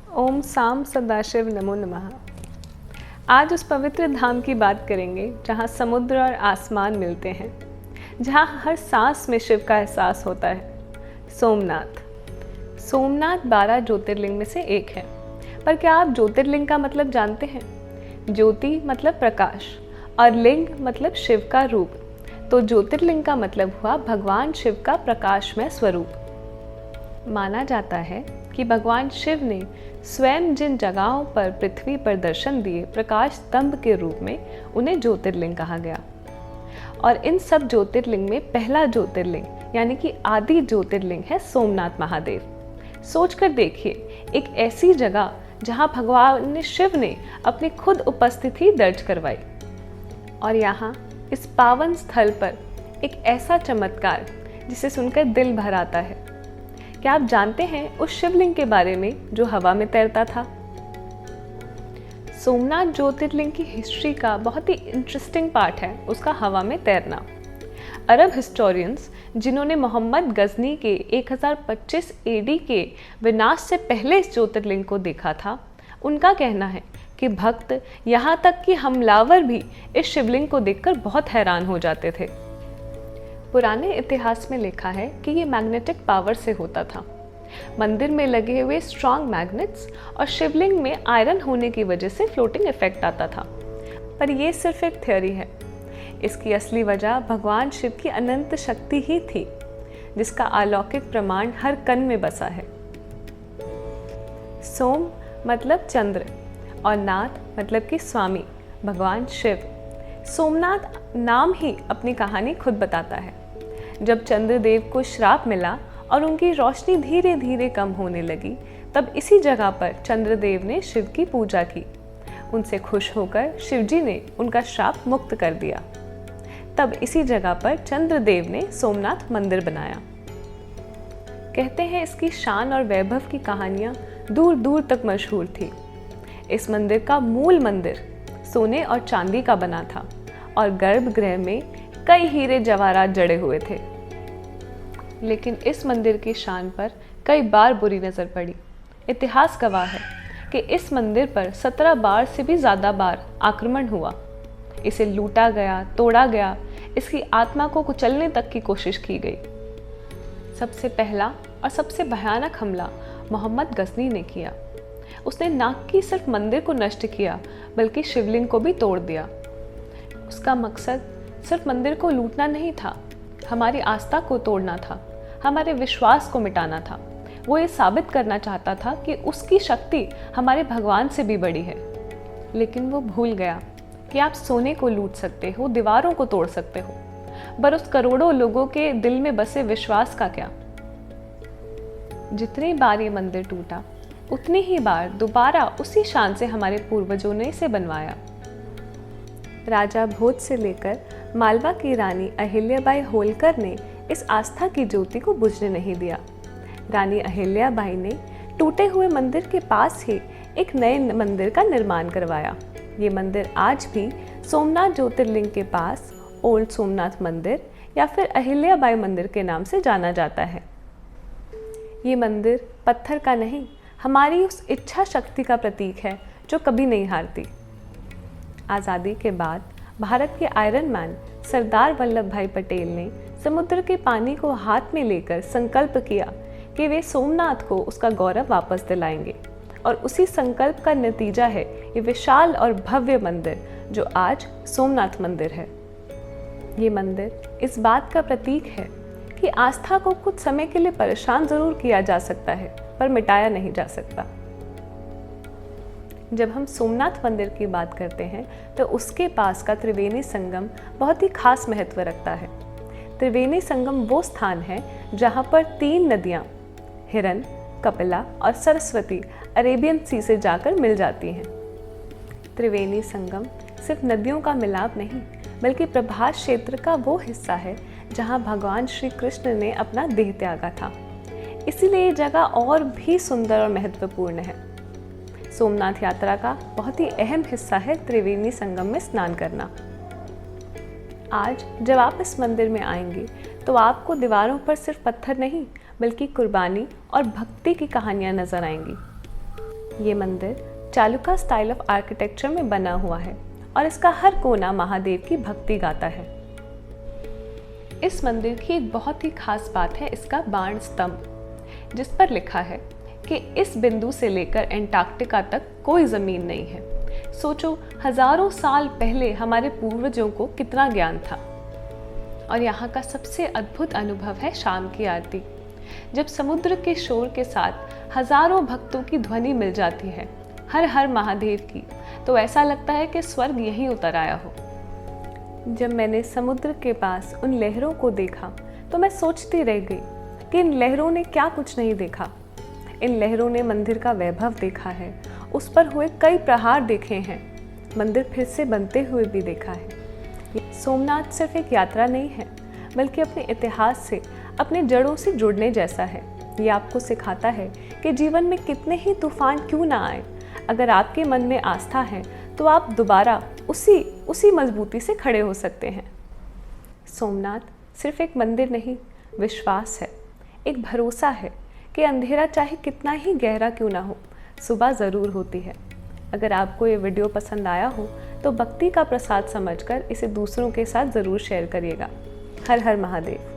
ओम साम सदाशिव नमो नमः। आज उस पवित्र धाम की बात करेंगे जहाँ समुद्र और आसमान मिलते हैं, जहाँ हर सांस में शिव का एहसास होता है। सोमनाथ। सोमनाथ 12 ज्योतिर्लिंग में से एक है। पर क्या आप ज्योतिर्लिंग का मतलब जानते हैं? ज्योति मतलब प्रकाश और लिंग मतलब शिव का रूप। तो ज्योतिर्लिंग का मतलब हुआ भगवान शिव का प्रकाशमय स्वरूप। माना जाता है कि भगवान शिव ने स्वयं जिन जगहों पर पृथ्वी पर दर्शन दिए प्रकाश स्तंभ के रूप में उन्हें ज्योतिर्लिंग कहा गया। और इन सब ज्योतिर्लिंग में पहला ज्योतिर्लिंग यानी कि आदि ज्योतिर्लिंग है सोमनाथ महादेव। सोचकर देखिए, एक ऐसी जगह जहां भगवान शिव ने अपनी खुद उपस्थिति दर्ज करवाई। और यहाँ इस पावन स्थल पर एक ऐसा चमत्कार जिसे सुनकर दिल भर आता है। क्या आप जानते हैं उस शिवलिंग के बारे में जो हवा में तैरता था? सोमनाथ ज्योतिर्लिंग की हिस्ट्री का बहुत ही इंटरेस्टिंग पार्ट है उसका हवा में तैरना। अरब हिस्टोरियंस जिन्होंने मोहम्मद गजनी के 1025 एडी के विनाश से पहले इस ज्योतिर्लिंग को देखा था, उनका कहना है कि भक्त यहाँ तक कि हमलावर भी इस शिवलिंग को देखकर बहुत हैरान हो जाते थे। पुराने इतिहास में लिखा है कि ये मैग्नेटिक पावर से होता था। मंदिर में लगे हुए स्ट्रॉन्ग मैग्नेट्स और शिवलिंग में आयरन होने की वजह से फ्लोटिंग इफेक्ट आता था। पर ये सिर्फ एक थ्योरी है। इसकी असली वजह भगवान शिव की अनंत शक्ति ही थी, जिसका अलौकिक प्रमाण हर कण में बसा है। सोम मतलब चंद्र और नाथ मतलब कि स्वामी भगवान शिव। सोमनाथ नाम ही अपनी कहानी खुद बताता है। जब चंद्रदेव को श्राप मिला और उनकी रोशनी धीरे धीरे कम होने लगी, तब इसी जगह पर चंद्रदेव ने शिव की पूजा की। उनसे खुश होकर शिवजी ने उनका श्राप मुक्त कर दिया। तब इसी जगह पर चंद्रदेव ने सोमनाथ मंदिर बनाया। कहते हैं इसकी शान और वैभव की कहानियां दूर दूर तक मशहूर थी। इस मंदिर का मूल मंदिर सोने और चांदी का बना था और गर्भगृह में कई हीरे जवाहरात जड़े हुए थे। लेकिन इस मंदिर की शान पर कई बार बुरी नज़र पड़ी। इतिहास गवाह है कि इस मंदिर पर 17 बार से भी ज़्यादा बार आक्रमण हुआ। इसे लूटा गया, तोड़ा गया, इसकी आत्मा को कुचलने तक की कोशिश की गई। सबसे पहला और सबसे भयानक हमला मोहम्मद गजनी ने किया। उसने न कि सिर्फ मंदिर को नष्ट किया बल्कि शिवलिंग को भी तोड़ दिया। उसका मकसद सिर्फ मंदिर को लूटना नहीं था, हमारी आस्था को तोड़ना था, हमारे विश्वास को मिटाना था। वो ये साबित करना चाहता था कि उसकी शक्ति हमारे भगवान से भी बड़ी है। लेकिन वो भूल गया कि आप सोने को लूट सकते हो, दीवारों को तोड़ सकते हो, पर उस करोड़ों लोगों के दिल में बसे विश्वास का क्या? जितनी बार ये मंदिर टूटा, उतनी ही बार दोबारा उसी शान से हमारे पूर्वजों ने इसे बनवाया। राजा भोज से लेकर मालवा की रानी अहिल्याबाई होलकर ने इस आस्था की ज्योति को बुझने नहीं दिया। रानी अहिल्याबाई ने टूटे हुए मंदिर के पास ही एक नए मंदिर का निर्माण करवाया। ये मंदिर आज भी सोमनाथ ज्योतिर्लिंग के पास ओल्ड सोमनाथ मंदिर या फिर अहिल्याबाई मंदिर के नाम से जाना जाता है। ये मंदिर पत्थर का नहीं, हमारी उस इच्छा शक्ति का प्रतीक है जो कभी नहीं हारती। आज़ादी के बाद भारत के आयरन मैन सरदार वल्लभ भाई पटेल ने समुद्र के पानी को हाथ में लेकर संकल्प किया कि वे सोमनाथ को उसका गौरव वापस दिलाएंगे। और उसी संकल्प का नतीजा है ये विशाल और भव्य मंदिर जो आज सोमनाथ मंदिर है। ये मंदिर इस बात का प्रतीक है कि आस्था को कुछ समय के लिए परेशान जरूर किया जा सकता है, पर मिटाया नहीं जा सकता। जब हम सोमनाथ मंदिर की बात करते हैं तो उसके पास का त्रिवेणी संगम बहुत ही खास महत्व रखता है। त्रिवेणी संगम वो स्थान है जहाँ पर 3 नदियाँ हिरन, कपिला और सरस्वती अरेबियन सी से जाकर मिल जाती हैं। त्रिवेणी संगम सिर्फ नदियों का मिलाप नहीं बल्कि प्रभास क्षेत्र का वो हिस्सा है जहाँ भगवान श्री कृष्ण ने अपना देह त्यागा था। इसीलिए ये जगह और भी सुंदर और महत्वपूर्ण है। सोमनाथ यात्रा का बहुत ही अहम हिस्सा है त्रिवेणी संगम में स्नान करना। आज जब आप इस मंदिर में आएंगे तो आपको दीवारों पर सिर्फ पत्थर नहीं बल्कि कुर्बानी और भक्ति की कहानियां नजर आएंगी। ये मंदिर चालुक्य स्टाइल ऑफ आर्किटेक्चर में बना हुआ है और इसका हर कोना महादेव की भक्ति गाता है। इस मंदिर की एक बहुत ही खास बात है इसका बाण स्तंभ, जिस पर लिखा है कि इस बिंदु से लेकर एंटार्क्टिका तक कोई ज़मीन नहीं है। सोचो, हजारों साल पहले हमारे पूर्वजों को कितना ज्ञान था। और यहाँ का सबसे अद्भुत अनुभव है शाम की आरती। जब समुद्र के शोर के साथ हजारों भक्तों की ध्वनि मिल जाती है हर हर महादेव की, तो ऐसा लगता है कि स्वर्ग यहीं उतर आया हो। जब मैंने समुद्र के पास उन लहरों को देखा तो मैं सोचती रह गई कि इन लहरों ने क्या कुछ नहीं देखा। इन लहरों ने मंदिर का वैभव देखा है, उस पर हुए कई प्रहार देखे हैं, मंदिर फिर से बनते हुए भी देखा है। सोमनाथ सिर्फ एक यात्रा नहीं है, बल्कि अपने इतिहास से, अपने जड़ों से जुड़ने जैसा है। ये आपको सिखाता है कि जीवन में कितने ही तूफान क्यों ना आए, अगर आपके मन में आस्था है तो आप दोबारा उसी मजबूती से खड़े हो सकते हैं। सोमनाथ सिर्फ एक मंदिर नहीं, विश्वास है, एक भरोसा है कि अंधेरा चाहे कितना ही गहरा क्यों ना हो, सुबह ज़रूर होती है। अगर आपको ये वीडियो पसंद आया हो तो भक्ति का प्रसाद समझकर इसे दूसरों के साथ ज़रूर शेयर करिएगा। हर हर महादेव।